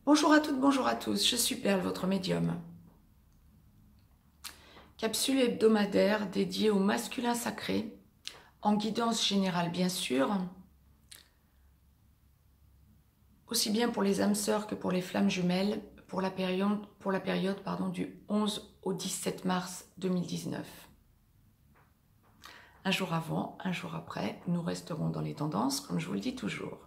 Bonjour à toutes, bonjour à tous, je suis Perle, votre médium. Capsule hebdomadaire dédiée au masculin sacré, en guidance générale bien sûr, aussi bien pour les âmes sœurs que pour les flammes jumelles, pour la période du 11 au 17 mars 2019. Un jour avant, un jour après, nous resterons dans les tendances, comme je vous le dis toujours.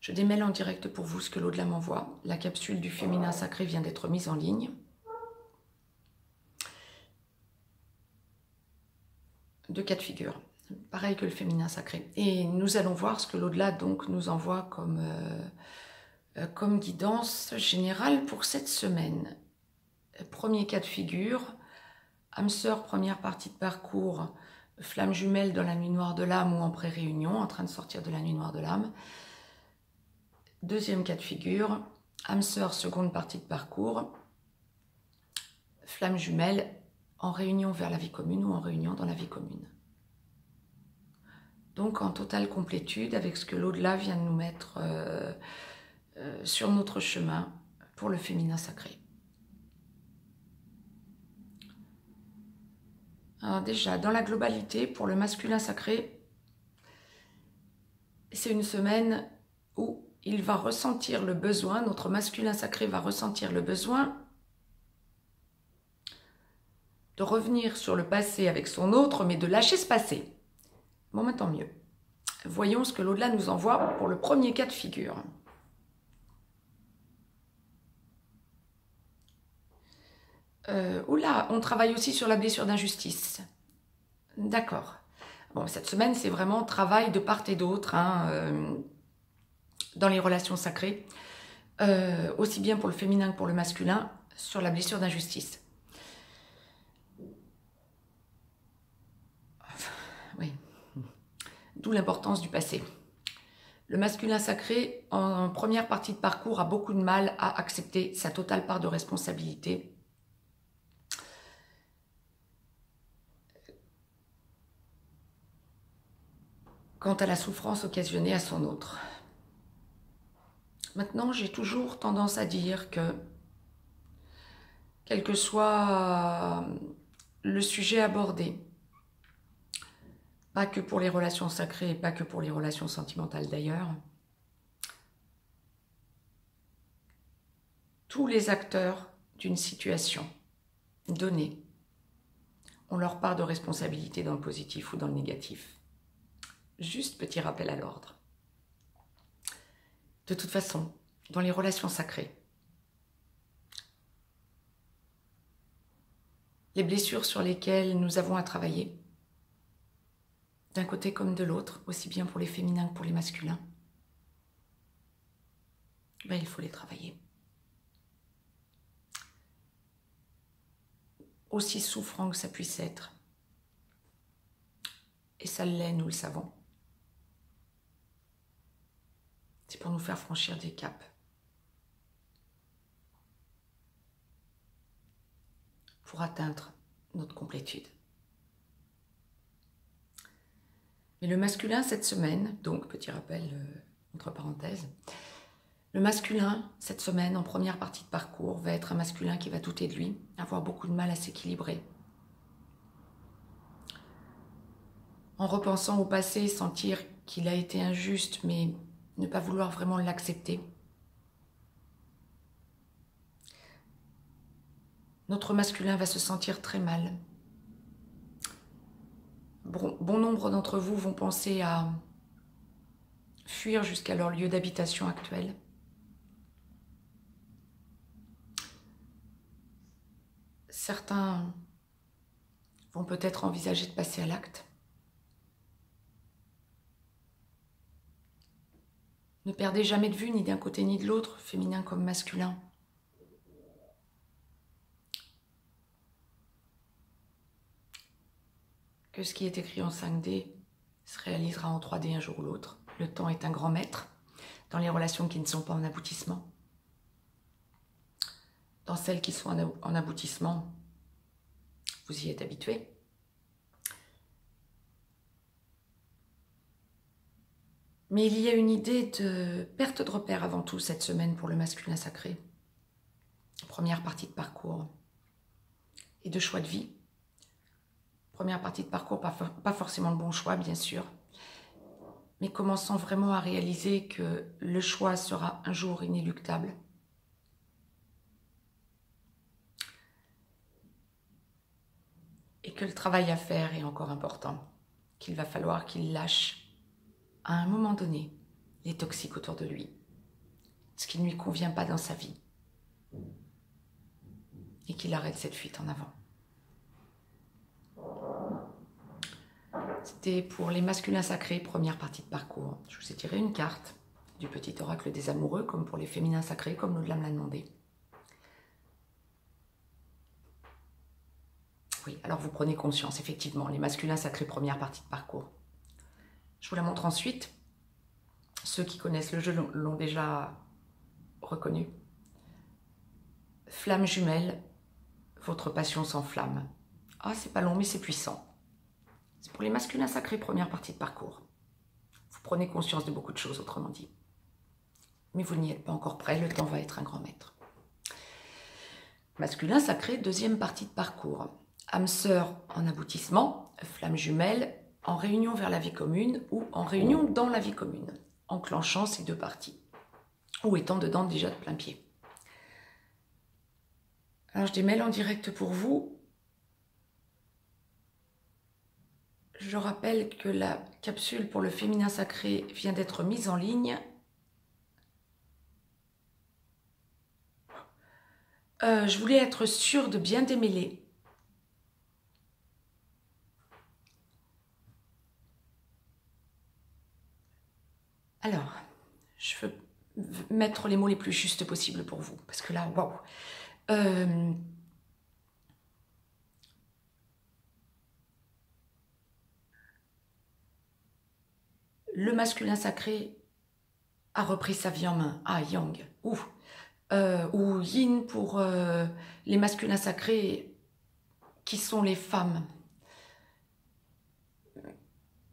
Je démêle en direct pour vous ce que l'au-delà m'envoie. La capsule du féminin sacré vient d'être mise en ligne. Deux cas de figure, pareil que le féminin sacré. Et nous allons voir ce que l'au-delà donc nous envoie comme guidance générale pour cette semaine. Premier cas de figure, âme sœur, première partie de parcours, flamme jumelle dans la nuit noire de l'âme ou en pré-réunion, en train de sortir de la nuit noire de l'âme. Deuxième cas de figure, âme sœur, seconde partie de parcours, flamme jumelle en réunion vers la vie commune ou en réunion dans la vie commune. Donc en totale complétude avec ce que l'au-delà vient de nous mettre sur notre chemin pour le féminin sacré. Alors déjà, dans la globalité, pour le masculin sacré, c'est une semaine où il va ressentir le besoin, notre masculin sacré va ressentir le besoin de revenir sur le passé avec son autre, mais de lâcher ce passé. Bon, mais tant mieux. Voyons ce que l'au-delà nous envoie pour le premier cas de figure. Oula, on travaille aussi sur la blessure d'injustice. D'accord. Bon, cette semaine, c'est vraiment travail de part et d'autre dans les relations sacrées, aussi bien pour le féminin que pour le masculin, sur la blessure d'injustice. Oui. D'où l'importance du passé. Le masculin sacré, en première partie de parcours, a beaucoup de mal à accepter sa totale part de responsabilité quant à la souffrance occasionnée à son autre. Maintenant, j'ai toujours tendance à dire que, quel que soit le sujet abordé, pas que pour les relations sacrées et pas que pour les relations sentimentales d'ailleurs, tous les acteurs d'une situation donnée ont leur part de responsabilité dans le positif ou dans le négatif. Juste petit rappel à l'ordre. De toute façon, dans les relations sacrées, les blessures sur lesquelles nous avons à travailler, d'un côté comme de l'autre, aussi bien pour les féminins que pour les masculins, ben, il faut les travailler. Aussi souffrant que ça puisse être, et ça l'est, nous le savons, c'est pour nous faire franchir des caps. Pour atteindre notre complétude. Mais le masculin cette semaine, donc petit rappel entre parenthèses, le masculin cette semaine en première partie de parcours va être un masculin qui va douter de lui, avoir beaucoup de mal à s'équilibrer. En repensant au passé, sentir qu'il a été injuste mais ne pas vouloir vraiment l'accepter. Notre masculin va se sentir très mal. Bon nombre d'entre vous vont penser à fuir jusqu'à leur lieu d'habitation actuel. Certains vont peut-être envisager de passer à l'acte. Ne perdez jamais de vue, ni d'un côté ni de l'autre, féminin comme masculin. Que ce qui est écrit en 5D se réalisera en 3D un jour ou l'autre. Le temps est un grand maître dans les relations qui ne sont pas en aboutissement. Dans celles qui sont en aboutissement, vous y êtes habitués. Mais il y a une idée de perte de repère avant tout cette semaine pour le masculin sacré. Première partie de parcours. Et de choix de vie. Première partie de parcours, pas forcément le bon choix, bien sûr. Mais commençant vraiment à réaliser que le choix sera un jour inéluctable. Et que le travail à faire est encore important. Qu'il va falloir qu'il lâche à un moment donné les toxiques autour de lui. Ce qui ne lui convient pas dans sa vie. Et qu'il arrête cette fuite en avant. C'était pour les masculins sacrés, première partie de parcours. Je vous ai tiré une carte du petit oracle des amoureux, comme pour les féminins sacrés, comme l'au-delà me l'a demandé. Oui, alors vous prenez conscience, effectivement, les masculins sacrés, première partie de parcours. Je vous la montre ensuite. Ceux qui connaissent le jeu l'ont déjà reconnu. Flamme jumelle, votre passion s'enflamme. Ah, c'est pas long, mais c'est puissant. C'est pour les masculins sacrés, première partie de parcours. Vous prenez conscience de beaucoup de choses, autrement dit. Mais vous n'y êtes pas encore prêt, le temps va être un grand maître. Masculin sacré, deuxième partie de parcours. Âme sœur en aboutissement, flamme jumelle, en réunion vers la vie commune ou en réunion dans la vie commune, enclenchant ces deux parties, ou étant dedans déjà de plein pied. Alors je démêle en direct pour vous. Je rappelle que la capsule pour le féminin sacré vient d'être mise en ligne. Je voulais être sûre de bien démêler. Alors, je veux mettre les mots les plus justes possibles pour vous, parce que là, waouh. Le masculin sacré a repris sa vie en main. Ah, yang. Ou yin pour les masculins sacrés qui sont les femmes.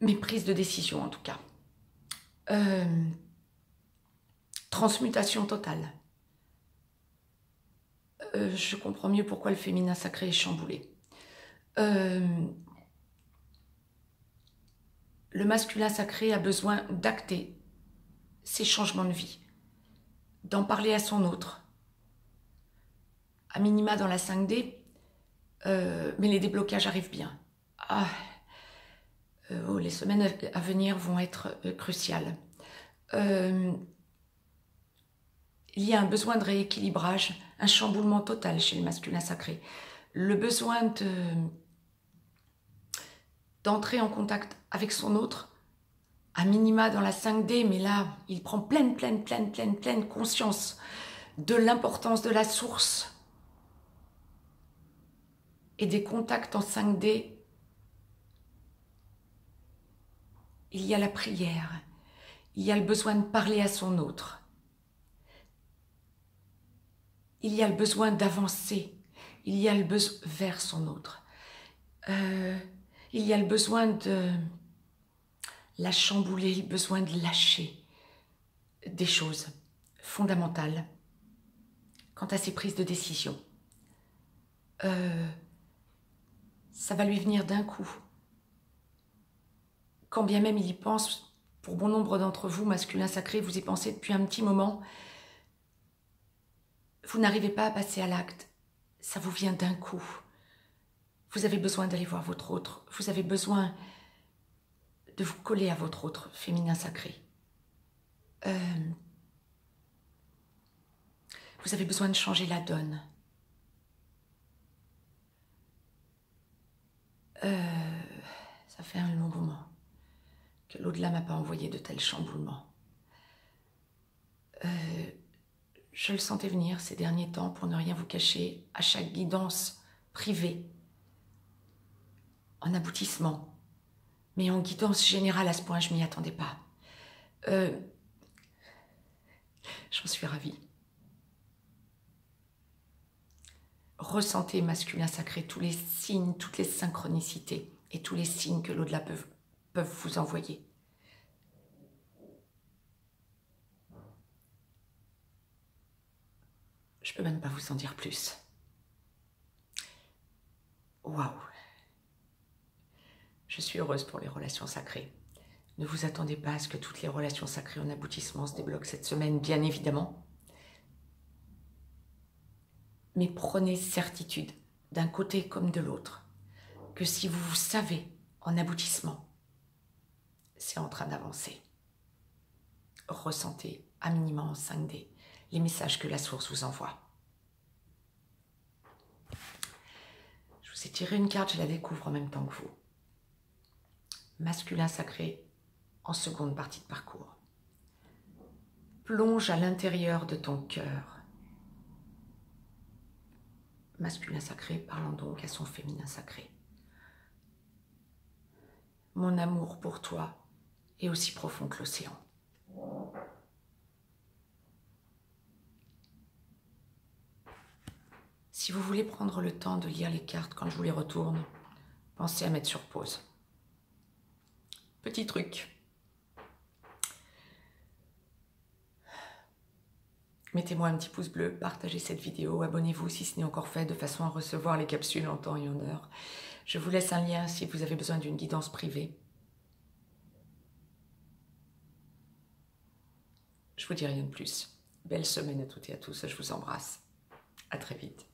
Mais prise de décision en tout cas. Transmutation totale. Je comprends mieux pourquoi le féminin sacré est chamboulé. Le masculin sacré a besoin d'acter ses changements de vie, d'en parler à son autre, à minima dans la 5D, mais les déblocages arrivent bien. Les semaines à venir vont être cruciales. Il y a un besoin de rééquilibrage, un chamboulement total chez le masculin sacré. Le besoin d'entrer en contact avec son autre, à minima dans la 5D, mais là, il prend pleine conscience de l'importance de la source et des contacts en 5D. Il y a la prière, il y a le besoin de parler à son autre. Il y a le besoin d'avancer, il y a le besoin vers son autre. Il y a le besoin de la chambouler, le besoin de lâcher des choses fondamentales quant à ses prises de décision. Ça va lui venir d'un coup. Quand bien même il y pense, pour bon nombre d'entre vous, masculins sacrés, vous y pensez depuis un petit moment, vous n'arrivez pas à passer à l'acte. Ça vous vient d'un coup. Vous avez besoin d'aller voir votre autre. Vous avez besoin de vous coller à votre autre féminin sacré. Vous avez besoin de changer la donne. Ça fait un long moment que l'au-delà m'a pas envoyé de tels chamboulements. Je le sentais venir ces derniers temps, pour ne rien vous cacher, à chaque guidance privée, en aboutissement, mais en guidance générale à ce point, je m'y attendais pas. J'en suis ravie. Ressentez, masculin sacré, tous les signes, toutes les synchronicités et tous les signes que l'au-delà peuvent vous envoyer. Je peux même pas vous en dire plus. Waouh! Je suis heureuse pour les relations sacrées. Ne vous attendez pas à ce que toutes les relations sacrées en aboutissement se débloquent cette semaine, bien évidemment. Mais prenez certitude, d'un côté comme de l'autre, que si vous vous savez en aboutissement, c'est en train d'avancer. Ressentez à minima en 5D les messages que la source vous envoie. Je vous ai tiré une carte, je la découvre en même temps que vous. Masculin sacré en seconde partie de parcours. Plonge à l'intérieur de ton cœur. Masculin sacré parlant donc à son féminin sacré. Mon amour pour toi est aussi profond que l'océan. Si vous voulez prendre le temps de lire les cartes quand je vous les retourne, pensez à mettre sur pause. Petit truc. Mettez-moi un petit pouce bleu, partagez cette vidéo, abonnez-vous si ce n'est encore fait de façon à recevoir les capsules en temps et en heure. Je vous laisse un lien si vous avez besoin d'une guidance privée. Je vous dis rien de plus. Belle semaine à toutes et à tous, je vous embrasse. À très vite.